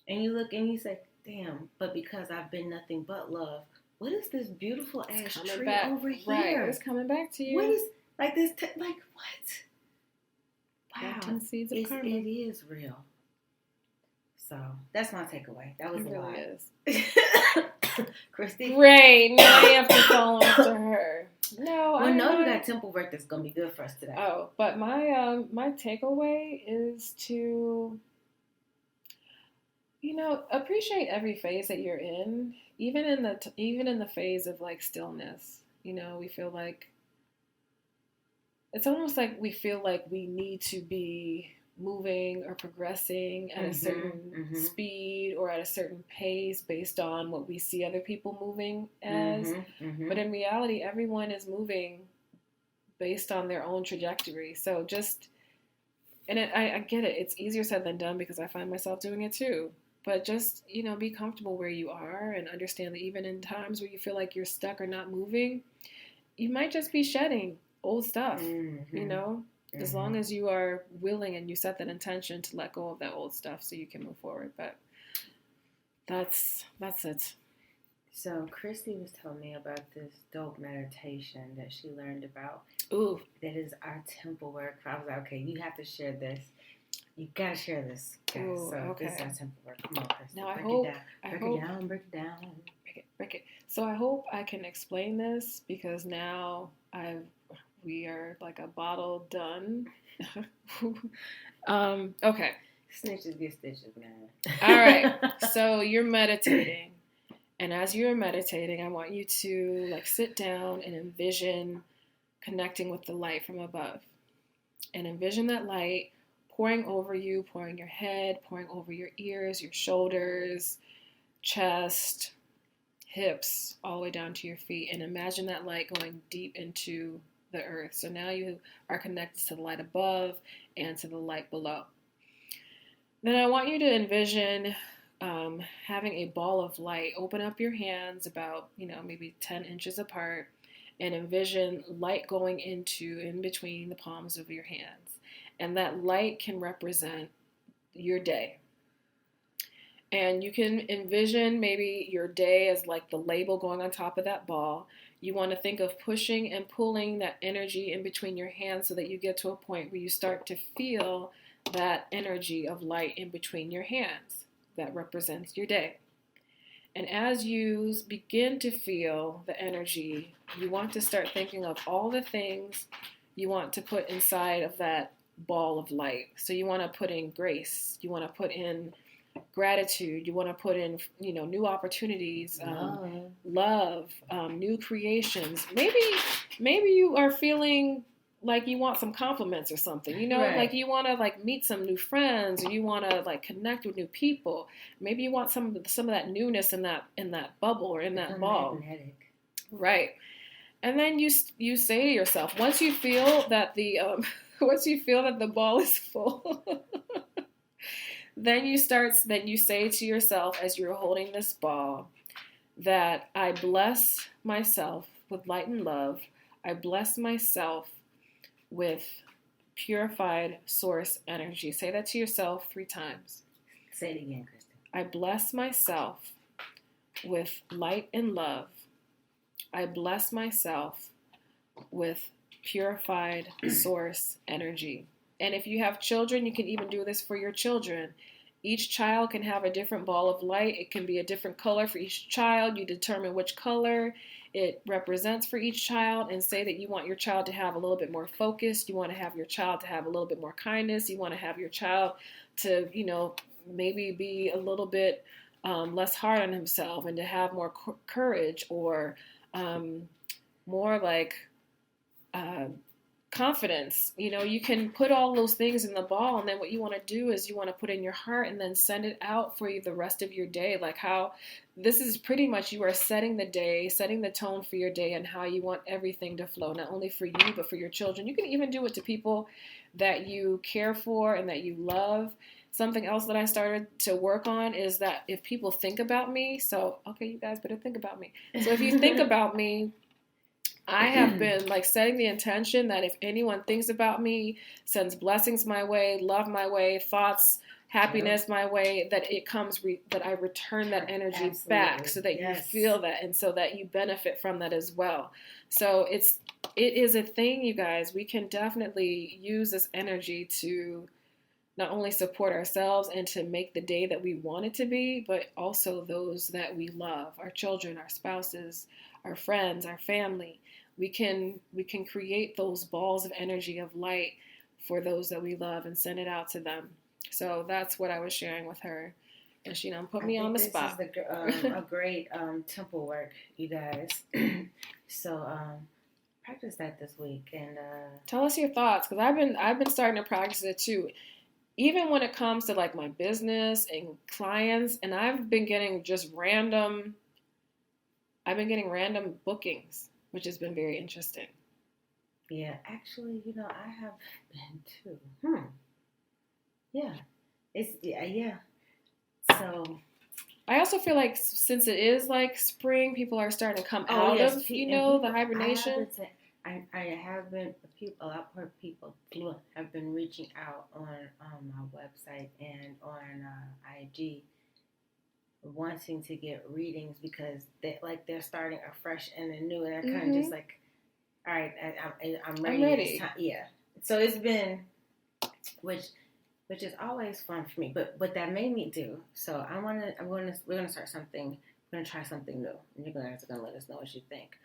you look and you say, damn, but because I've been nothing but love, what is this beautiful ass tree over here? Right, it's coming back to you. What is like this? Like what? Wow, seeds of karma. It is real. So that's my takeaway. That was it a lot. Really is. Christy. Great. Now you have to follow after her. No, well, no, you got temple work that's gonna be good for us today. Oh, but my my takeaway is to appreciate every phase that you're in, even in the phase of like stillness. We feel like it's almost like we feel like we need to be moving or progressing at a certain speed or at a certain pace based on what we see other people moving as. But in reality, everyone is moving based on their own trajectory. So I get it. It's easier said than done because I find myself doing it too. But just, be comfortable where you are and understand that even in times where you feel like you're stuck or not moving, you might just be shedding old stuff, as long as you are willing and you set that intention to let go of that old stuff so you can move forward. But that's it. So Christy was telling me about this dope meditation that she learned about. Ooh. That is our temple work. I was like, okay, you have to share this. You gotta share this, guys. Ooh, so okay. This is our temple work. Come on, Christy. Now Break it down. Break it. So I hope I can explain this because now we are like a bottle done. Okay. Snitches get stitches, man. All right. So you're meditating. And as you're meditating, I want you to like sit down and envision connecting with the light from above. And envision that light pouring over you, pouring your head, pouring over your ears, your shoulders, chest, hips, all the way down to your feet. And imagine that light going deep into the earth. So now you are connected to the light above and to the light below. Then I want you to envision having a ball of light. Open up your hands about, maybe 10 inches apart and envision light going in between the palms of your hands. And that light can represent your day. And you can envision maybe your day as like the label going on top of that ball. You want to think of pushing and pulling that energy in between your hands so that you get to a point where you start to feel that energy of light in between your hands that represents your day. And as you begin to feel the energy, you want to start thinking of all the things you want to put inside of that ball of light. So you want to put in grace. You want to put in gratitude. You want to put in, new opportunities, love, new creations. Maybe you are feeling like you want some compliments or something, right. Like you want to like meet some new friends, or you want to like connect with new people. Maybe you want some of that newness in that bubble or in that ball. Magnetic. Right. And then you say to yourself, once you feel that the ball is full, then you say to yourself as you're holding this ball that I bless myself with light and love. I bless myself with purified source energy. Say that to yourself 3 times. Say it again, Kristen. I bless myself with light and love. I bless myself with purified source energy. And if you have children, you can even do this for your children. Each child can have a different ball of light. It can be a different color for each child. You determine which color it represents for each child and say that you want your child to have a little bit more focus. You want to have your child to have a little bit more kindness. You want to have your child to, maybe be a little bit less hard on himself and to have more courage or more like confidence. You can put all those things in the ball, and then what you want to do is you want to put in your heart and then send it out for you the rest of your day. Like how this is pretty much you are setting the day, setting the tone for your day, and how you want everything to flow, not only for you, but for your children. You can even do it to people that you care for and that you love. Something else that I started to work on is that if people think about me, so, okay, you guys better think about me. So if you think about me, I have been like setting the intention that if anyone thinks about me, sends blessings my way, love my way, thoughts, happiness my way, that it comes, that I return that energy back so that you feel that and so that you benefit from that as well. So it is a thing, you guys. We can definitely use this energy to not only support ourselves and to make the day that we want it to be, but also those that we love, our children, our spouses, our friends, our family. We can create those balls of energy of light for those that we love and send it out to them. So that's what I was sharing with her, and she put me on the spot. This is a great temple work, you guys. So practice that this week and tell us your thoughts, because I've been starting to practice it too. Even when it comes to like my business and clients, and I've been getting random bookings, which has been very interesting. Yeah, actually, I have been too. Yeah. Yeah. So I also feel like since it is like spring, people are starting to come out of, the hibernation. I have been, a lot more people have been reaching out on my website and on IG wanting to get readings because they're starting afresh and anew, and they're kind of just like, all right, I'm ready. I'm ready. It's time. Yeah. So it's been, which is always fun for me, but that made me do. So we're gonna start something. We're gonna try something new, and you're gonna let us know what you think.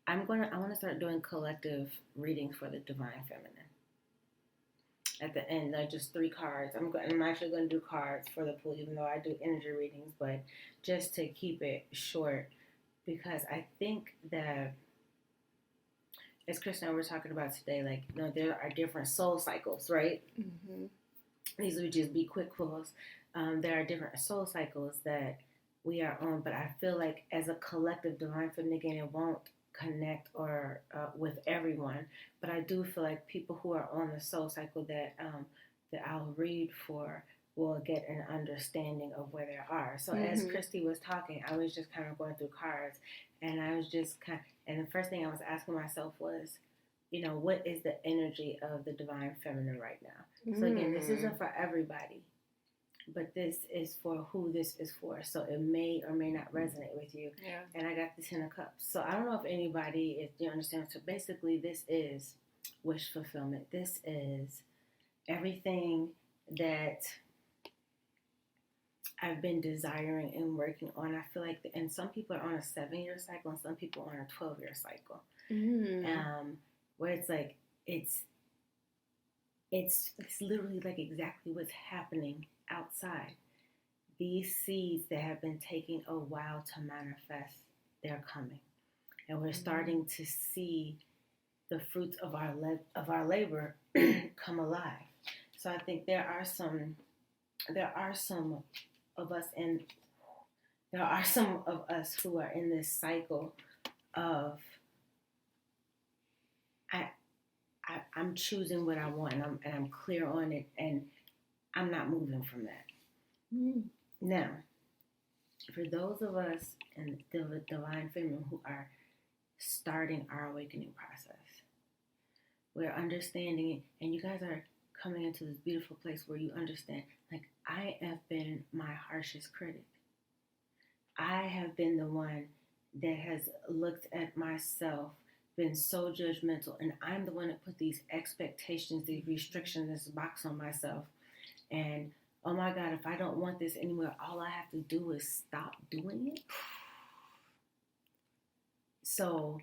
I want to start doing collective readings for the Divine Feminine. At the end, just 3 cards. I'm actually going to do cards for the pool, even though I do energy readings, but just to keep it short, because I think that, as Chris and I were talking about today, like, there are different soul cycles, right? Mm-hmm. These would just be quick quotes. There are different soul cycles that we are on, but I feel like as a collective Divine Feminine, again, it won't connect or with everyone, but I do feel like people who are on the soul cycle that I'll read for will get an understanding of where they are. So as Christy was talking, I was just kind of going through cards, and I was just and the first thing I was asking myself was, what is the energy of the Divine Feminine right now? So again, this isn't for everybody, but this is for who this is for. So it may or may not resonate with you. Yeah. And I got the 10 of Cups. So I don't know if anybody, if you understand. So basically, this is wish fulfillment. This is everything that I've been desiring and working on. I feel like, and some people are on a 7-year cycle, and some people are on a 12-year cycle. Where it's like, it's literally like exactly what's happening outside. These seeds that have been taking a while to manifest, they're coming, and we're starting to see the fruits of our labor come alive. So I think there are some of us, and there are some of us who are in this cycle of I'm choosing what I want, and I'm clear on it, and I'm not moving from that. Now, for those of us in the Divine Feminine who are starting our awakening process, we're understanding it, and you guys are coming into this beautiful place where you understand, like, I have been my harshest critic. I have been the one that has looked at myself, been so judgmental, and I'm the one that put these expectations, these restrictions, this box on myself. And oh my God, if I don't want this anymore, all I have to do is stop doing it. So,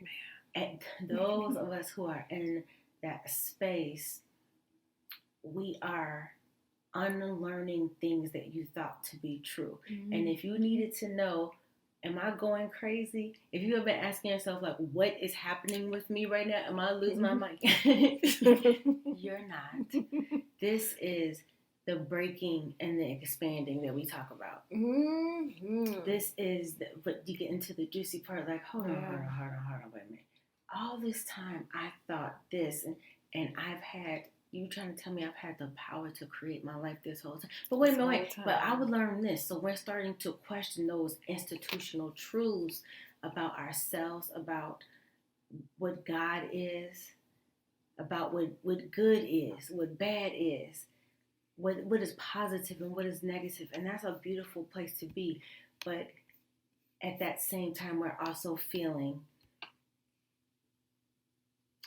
those of us who are in that space, we are unlearning things that you thought to be true. And if you needed to know am I going crazy? If you have been asking yourself, like, what is happening with me right now? Am I losing my mind? You're not. This is the breaking and the expanding that we talk about. Mm-hmm. This is, but you get into the juicy part, like, hold on, wait a minute. All this time I thought this, and I've had, you trying to tell me I've had the power to create my life this whole time. But wait a minute, but I would learn this. So we're starting to question those institutional truths about ourselves, about what God is, about what good is, what bad is, what is positive and what is negative. And that's a beautiful place to be. But at that same time, we're also feeling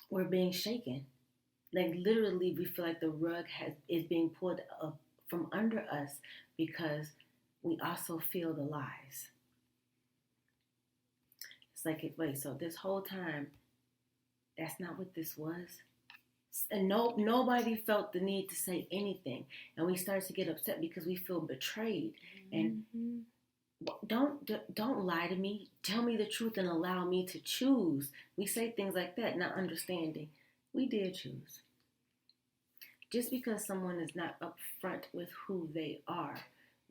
we're being shaken. Like literally, we feel like the rug is being pulled up from under us because we also feel the lies. It's like, wait, so this whole time, that's not what this was? And nobody felt the need to say anything. And we start to get upset because we feel betrayed. And don't lie to me. Tell me the truth and allow me to choose. We say things like that, not understanding. We did choose. Just because someone is not upfront with who they are,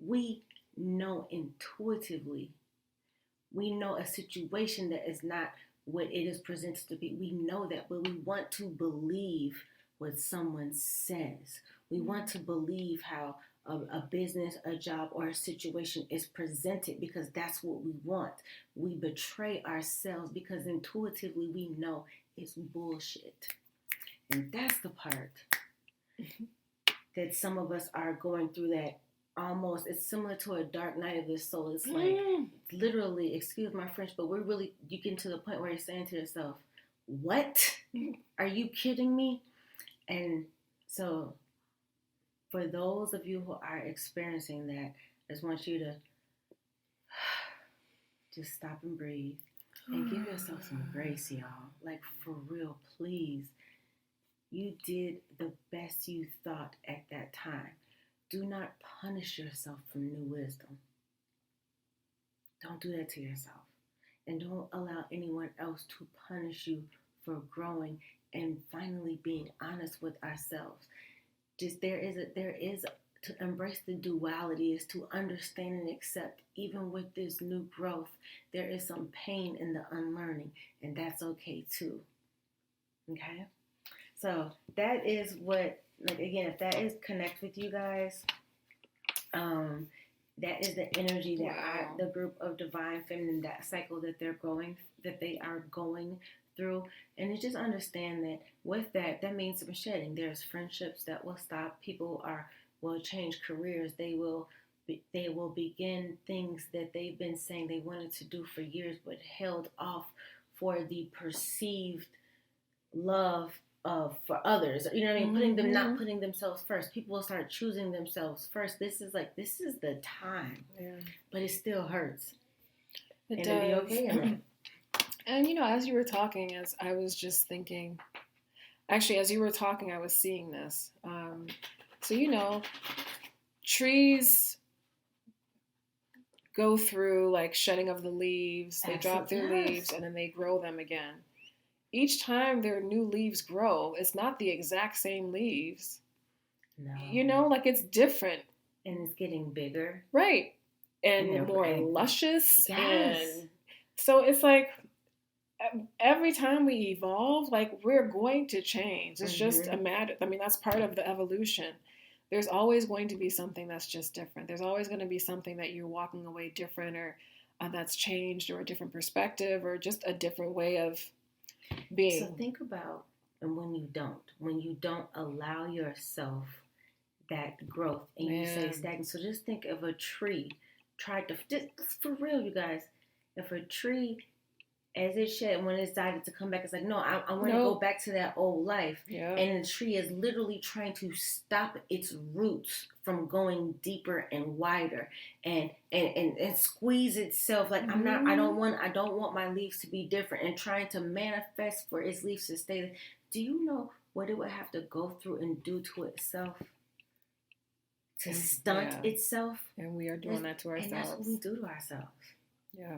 we know intuitively. We know a situation that is not what it is presented to be. We know that, but we want to believe what someone says. We want to believe how a business, a job, or a situation is presented because that's what we want. We betray ourselves because intuitively we know it's bullshit. And that's the part that some of us are going through, that almost, it's similar to a dark night of the soul. It's like literally, excuse my French, but you get to the point where you're saying to yourself, what? Are you kidding me? And so for those of you who are experiencing that, I just want you to just stop and breathe and give yourself some grace, y'all. Like, for real, please. You did the best you thought at that time. Do not punish yourself for new wisdom. Don't do that to yourself. And don't allow anyone else to punish you for growing and finally being honest with ourselves. Just there is to embrace the duality, is to understand and accept, even with this new growth, there is some pain in the unlearning, and that's okay too. Okay? So that is what, like, again, if that is connect with you guys, that is the energy that the group of Divine Feminine, that cycle that they are going through. And to just understand that with that means some shedding. There's friendships that will stop. People will change careers. They will begin things that they've been saying they wanted to do for years, but held off for the perceived love for others. You know what I mean? Not putting themselves first. People will start choosing themselves first. This is the time. Yeah. But it still hurts. It does. It'll be okay. And as you were talking, as I was just thinking, actually, as you were talking, I was seeing this. So trees go through like shedding of the leaves. They drop their leaves and then they grow them again. Each time their new leaves grow, it's not the exact same leaves. No. Like it's different. And it's getting bigger. Right. And more luscious. Yes. And so it's like every time we evolve, like we're going to change. It's just a matter. I mean, that's part of the evolution. There's always going to be something that's just different. There's always going to be something that you're walking away different, or that's changed, or a different perspective, or just a different way of being. So think about, and when you don't allow yourself that growth, and you say stagnant. So just think of a tree. Just for real, you guys. If a tree, as it shed, when it decided to come back, it's like, no, I want to go back to that old life. Yeah. And the tree is literally trying to stop its roots from going deeper and wider and squeeze itself. Like I don't want my leaves to be different, and trying to manifest for its leaves to stay there. Do you know what it would have to go through and do to itself to stunt itself? And we are doing that to ourselves. And that's what we do to ourselves. Yeah.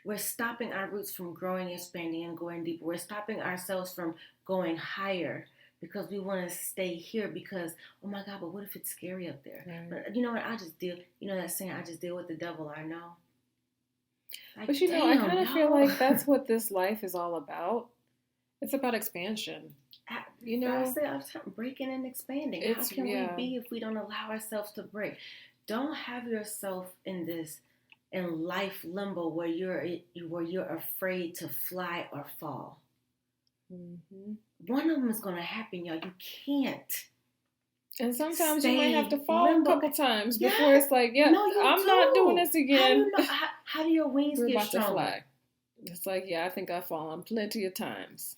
We're stopping our roots from growing, expanding, and going deeper. We're stopping ourselves from going higher because we want to stay here because, oh my God, but what if it's scary up there? Right. But you know what? I just deal, that saying, I just deal with the devil I know. Like, but I kind of feel like that's what this life is all about. It's about expansion. I said I'm breaking and expanding. How can we be if we don't allow ourselves to break? Don't have yourself in life limbo where you're afraid to fly or fall. Mm-hmm. One of them is going to happen, y'all. You can't. And sometimes you might have to fall a couple times before it's like, I'm not doing this again. How do your wings get stronger? To fly. It's like, I think I've fallen plenty of times.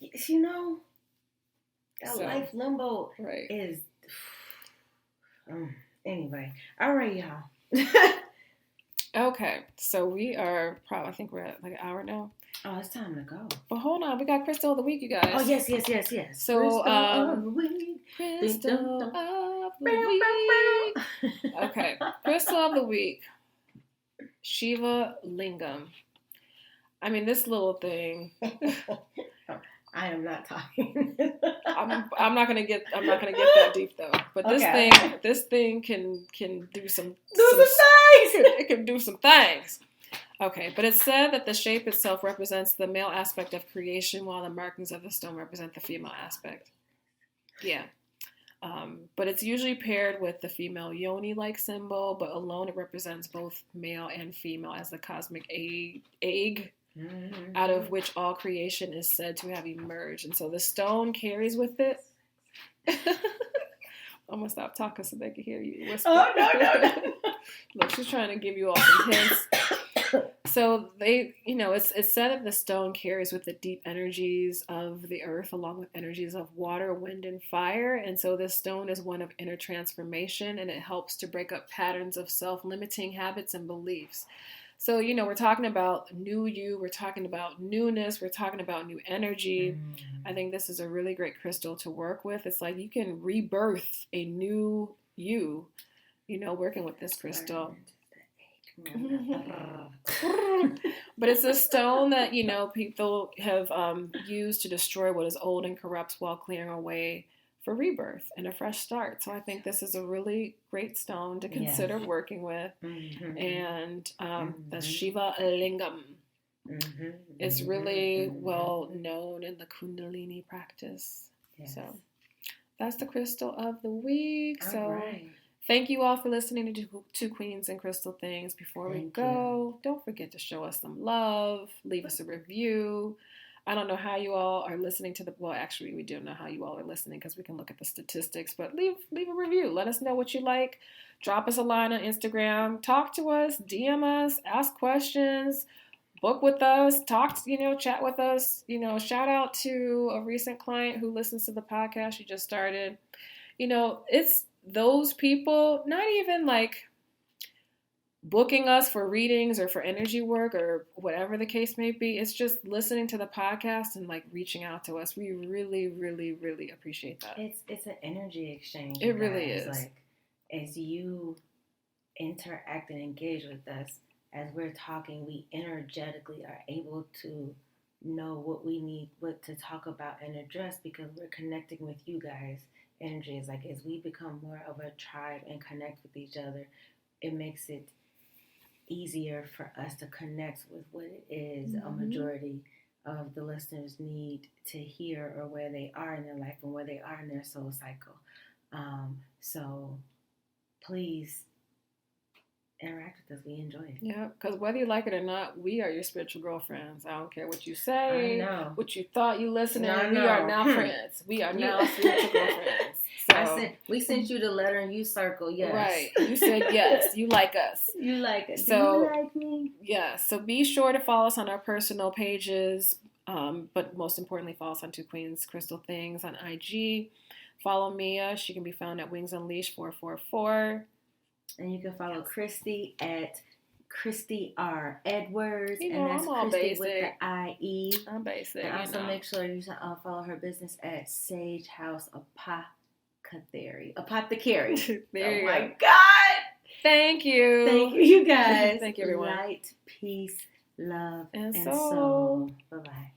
That life limbo is... Anyway. All right, y'all. Okay, so we are I think we're at like an hour now. Oh, it's time to go. But hold on, we got Crystal of the Week, you guys. Oh, yes. So, Crystal of the Week. Crystal of the Week. Okay, Crystal of the Week. Shiva Lingam. I mean, this little thing. I am not talking. I'm not gonna get that deep though. But this thing can do some things. It can do some things. Okay, but it's said that the shape itself represents the male aspect of creation, while the markings of the stone represent the female aspect. Yeah. But it's usually paired with the female yoni-like symbol, but alone it represents both male and female as the cosmic egg. Mm-hmm. Out of which all creation is said to have emerged. And so the stone carries with it. I'm going to stop talking so they can hear you whisper. Oh, no. Look, she's trying to give you all some hints. So it's said that the stone carries with it deep energies of the earth along with energies of water, wind, and fire. And so this stone is one of inner transformation, and it helps to break up patterns of self-limiting habits and beliefs. So, we're talking about new you, we're talking about newness, we're talking about new energy. Mm-hmm. I think this is a really great crystal to work with. It's like you can rebirth a new you, working with this crystal. But it's a stone that, people have used to destroy what is old and corrupt while clearing a way for rebirth and a fresh start. So I think this is a really great stone to consider working with. Mm-hmm. And the Shiva Lingam. Mm-hmm. It's really well known in the Kundalini practice. Yes. So that's the crystal of the week. Thank you all for listening to Two Queens and Crystal Things. Before we go, don't forget to show us some love. Leave us a review. I don't know how you all are listening to actually, we do know how you all are listening because we can look at the statistics, but leave a review. Let us know what you like. Drop us a line on Instagram. Talk to us. DM us. Ask questions. Book with us. Chat with us. Shout out to a recent client who listens to the podcast. She just started. It's those people, not even like booking us for readings or for energy work or whatever the case may be. It's just listening to the podcast and like reaching out to us. We really, really, really appreciate that. It's an energy exchange. It really is. Like as you interact and engage with us, as we're talking, we energetically are able to know what we need, what to talk about and address because we're connecting with you guys. Energy is like as we become more of a tribe and connect with each other, it makes it easier for us to connect with what it is a majority of the listeners need to hear or where they are in their life and where they are in their soul cycle. So please interact with us. We enjoy it. Yeah, because whether you like it or not, we are your spiritual girlfriends. I don't care what you say, what you thought you listening. We are now friends. We are now spiritual girlfriends. So, I said, we sent you the letter and you circle yes. Right. You said yes. You like us. You like us. So, do you like me? Yeah. So be sure to follow us on our personal pages. But most importantly, follow us on Two Queens Crystal Things on IG. Follow Mia. She can be found at Wings Unleashed 444. And you can follow Christy at Christy R. Edwards. And that's I'm Christy with the IE. I'm basic. And also make sure you follow her business at Sage House Apothecary. There oh my God. Thank you. Thank you, you guys. Thank you, everyone. Light, peace, love, and and soul. soul. Bye bye.